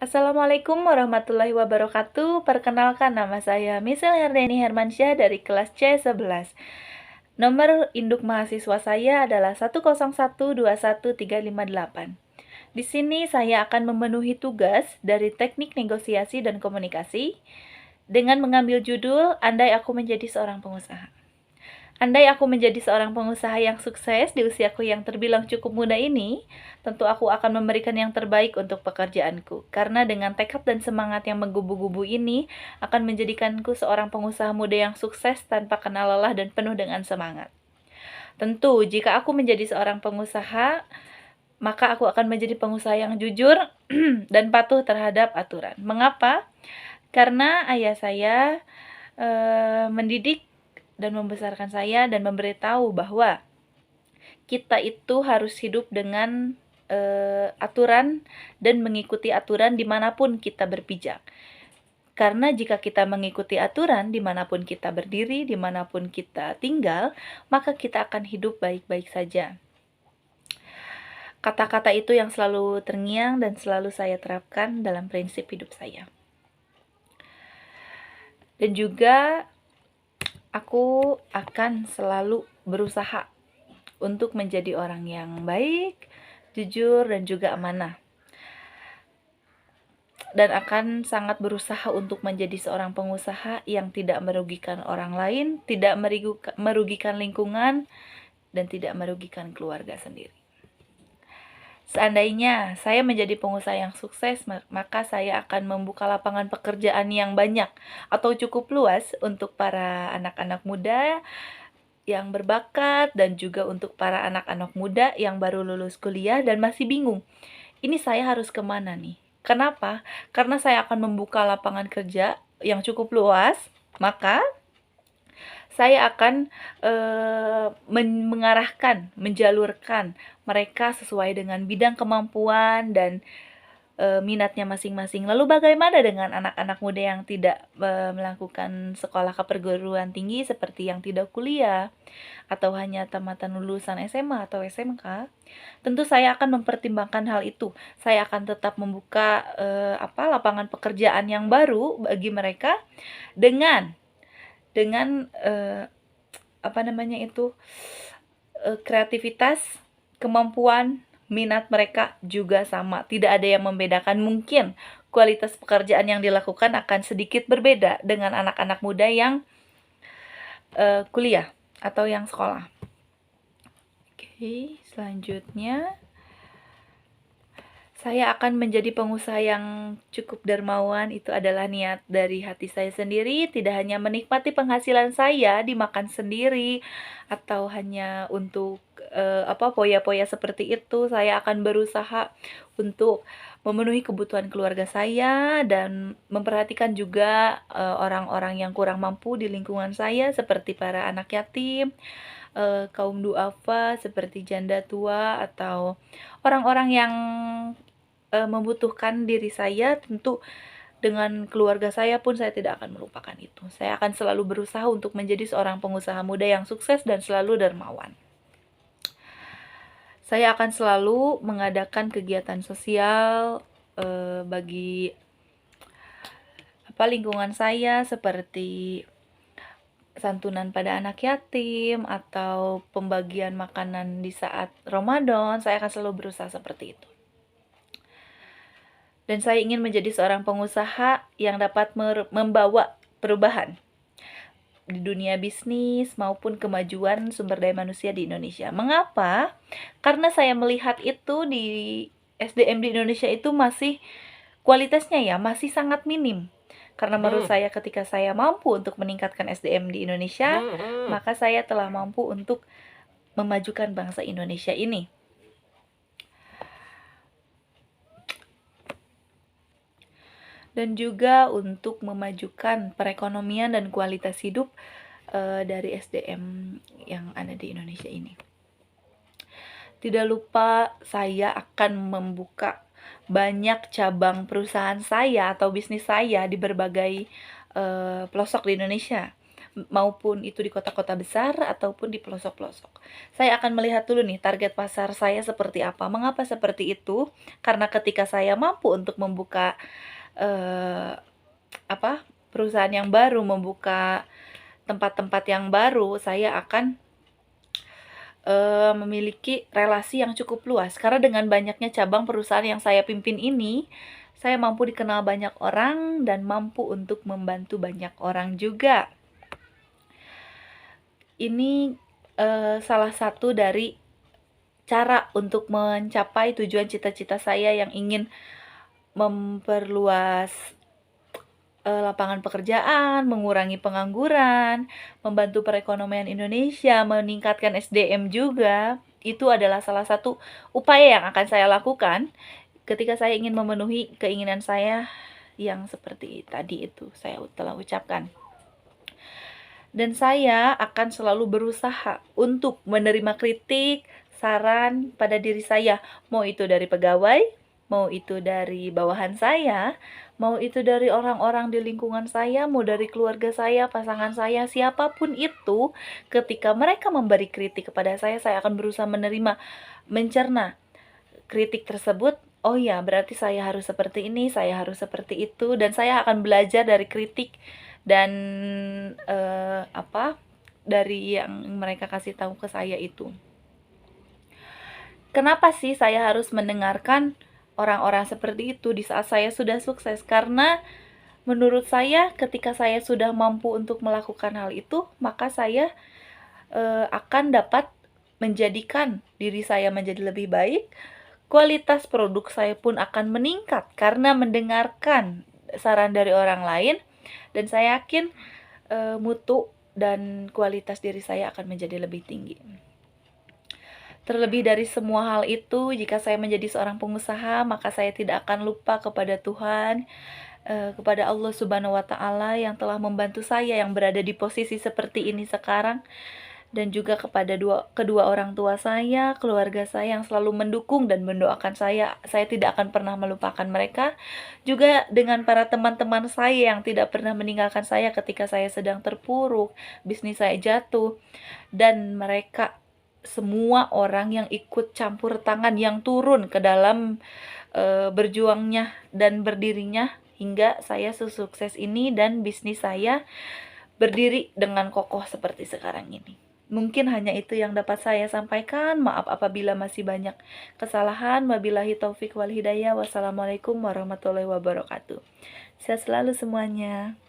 Assalamualaikum warahmatullahi wabarakatuh. Perkenalkan, nama saya Misel Herdeni Hermansyah dari kelas C11. Nomor induk mahasiswa saya adalah 101213588. Di sini saya akan memenuhi tugas dari Teknik Negosiasi dan Komunikasi dengan mengambil judul Andai Aku Menjadi Seorang Pengusaha. Andai aku menjadi seorang pengusaha yang sukses di usiaku yang terbilang cukup muda ini, tentu aku akan memberikan yang terbaik untuk pekerjaanku. Karena dengan tekad dan semangat yang menggubu-gubu ini, akan menjadikanku seorang pengusaha muda yang sukses tanpa kenal lelah dan penuh dengan semangat. Tentu, jika aku menjadi seorang pengusaha, maka aku akan menjadi pengusaha yang jujur dan patuh terhadap aturan. Mengapa? Karena ayah saya mendidik dan membesarkan saya dan memberitahu bahwa kita itu harus hidup dengan aturan dan mengikuti aturan dimanapun kita berpijak. Karena jika kita mengikuti aturan dimanapun kita berdiri, dimanapun kita tinggal, maka kita akan hidup baik-baik saja. Kata-kata itu yang selalu terngiang dan selalu saya terapkan dalam prinsip hidup saya. Dan juga aku akan selalu berusaha untuk menjadi orang yang baik, jujur, dan juga amanah. Dan akan sangat berusaha untuk menjadi seorang pengusaha yang tidak merugikan orang lain, tidak merugikan lingkungan, dan tidak merugikan keluarga sendiri. Seandainya saya menjadi pengusaha yang sukses, maka saya akan membuka lapangan pekerjaan yang banyak atau cukup luas untuk para anak-anak muda yang berbakat dan juga untuk para anak-anak muda yang baru lulus kuliah dan masih bingung. Ini saya harus kemana nih? Kenapa? Karena saya akan membuka lapangan kerja yang cukup luas, maka saya akan mengarahkan, menjalurkan mereka sesuai dengan bidang kemampuan dan minatnya masing-masing. Lalu bagaimana dengan anak-anak muda yang tidak melakukan sekolah ke perguruan tinggi seperti yang tidak kuliah atau hanya tamatan lulusan SMA atau SMK? Tentu saya akan mempertimbangkan hal itu. Saya akan tetap membuka lapangan pekerjaan yang baru bagi mereka dengan kreativitas, kemampuan, minat mereka juga sama. Tidak ada yang membedakan. Mungkin kualitas pekerjaan yang dilakukan akan sedikit berbeda dengan anak-anak muda yang kuliah atau yang sekolah. Oke, selanjutnya saya akan menjadi pengusaha yang cukup dermawan. Itu adalah niat dari hati saya sendiri, tidak hanya menikmati penghasilan saya dimakan sendiri atau hanya untuk poya-poya seperti itu. Saya akan berusaha untuk memenuhi kebutuhan keluarga saya dan memperhatikan juga orang-orang yang kurang mampu di lingkungan saya seperti para anak yatim, kaum duafa seperti janda tua atau orang-orang yang membutuhkan diri saya. Tentu dengan keluarga saya pun saya tidak akan melupakan itu. Saya akan selalu berusaha untuk menjadi seorang pengusaha muda yang sukses dan selalu dermawan. Saya akan selalu mengadakan kegiatan sosial bagi lingkungan saya seperti santunan pada anak yatim atau pembagian makanan di saat Ramadan. Saya akan selalu berusaha seperti itu. Dan saya ingin menjadi seorang pengusaha yang dapat membawa perubahan di dunia bisnis maupun kemajuan sumber daya manusia di Indonesia. Mengapa? Karena saya melihat itu di SDM di Indonesia itu masih kualitasnya masih sangat minim. Karena menurut saya ketika saya mampu untuk meningkatkan SDM di Indonesia, maka saya telah mampu untuk memajukan bangsa Indonesia ini. Dan juga untuk memajukan perekonomian dan kualitas hidup dari SDM yang ada di Indonesia ini. Tidak lupa saya akan membuka banyak cabang perusahaan saya atau bisnis saya di berbagai pelosok di Indonesia. maupun itu di kota-kota besar ataupun di pelosok-pelosok. Saya akan melihat dulu nih target pasar saya seperti apa. Mengapa seperti itu? Karena ketika saya mampu untuk membuka eee, perusahaan yang baru, membuka tempat-tempat yang baru, saya akan memiliki relasi yang cukup luas. Karena dengan banyaknya cabang perusahaan yang saya pimpin ini, saya mampu dikenal banyak orang dan mampu untuk membantu banyak orang juga. Ini salah satu dari cara untuk mencapai tujuan cita-cita saya yang ingin memperluas lapangan pekerjaan, mengurangi pengangguran, membantu perekonomian Indonesia, meningkatkan SDM juga. Itu adalah salah satu upaya yang akan saya lakukan ketika saya ingin memenuhi keinginan saya yang seperti tadi itu saya telah ucapkan. Dan saya akan selalu berusaha untuk menerima kritik, saran pada diri saya, mau itu dari pegawai, mau itu dari bawahan saya, mau itu dari orang-orang di lingkungan saya, mau dari keluarga saya, pasangan saya, siapapun itu, ketika mereka memberi kritik kepada saya akan berusaha menerima, mencerna kritik tersebut. Oh ya, berarti saya harus seperti ini, saya harus seperti itu, dan saya akan belajar dari kritik dan dari yang mereka kasih tahu ke saya itu. Kenapa sih saya harus mendengarkan orang-orang seperti itu di saat saya sudah sukses? Karena menurut saya ketika saya sudah mampu untuk melakukan hal itu, maka saya akan dapat menjadikan diri saya menjadi lebih baik. Kualitas produk saya pun akan meningkat karena mendengarkan saran dari orang lain, dan saya yakin mutu dan kualitas diri saya akan menjadi lebih tinggi. Terlebih dari semua hal itu, jika saya menjadi seorang pengusaha, maka saya tidak akan lupa kepada Tuhan, kepada Allah Subhanahu wa Ta'ala yang telah membantu saya yang berada di posisi seperti ini sekarang, dan juga kepada kedua orang tua saya, keluarga saya yang selalu mendukung dan mendoakan saya. Saya tidak akan pernah melupakan mereka. Juga dengan para teman-teman saya yang tidak pernah meninggalkan saya ketika saya sedang terpuruk, bisnis saya jatuh, dan mereka semua orang yang ikut campur tangan, yang turun ke dalam berjuangnya dan berdirinya hingga saya sesukses ini dan bisnis saya berdiri dengan kokoh seperti sekarang ini. Mungkin hanya itu yang dapat saya sampaikan. Maaf apabila masih banyak kesalahan. Wabillahi taufik wal hidayah. Wassalamualaikum warahmatullahi wabarakatuh. Sehat selalu semuanya.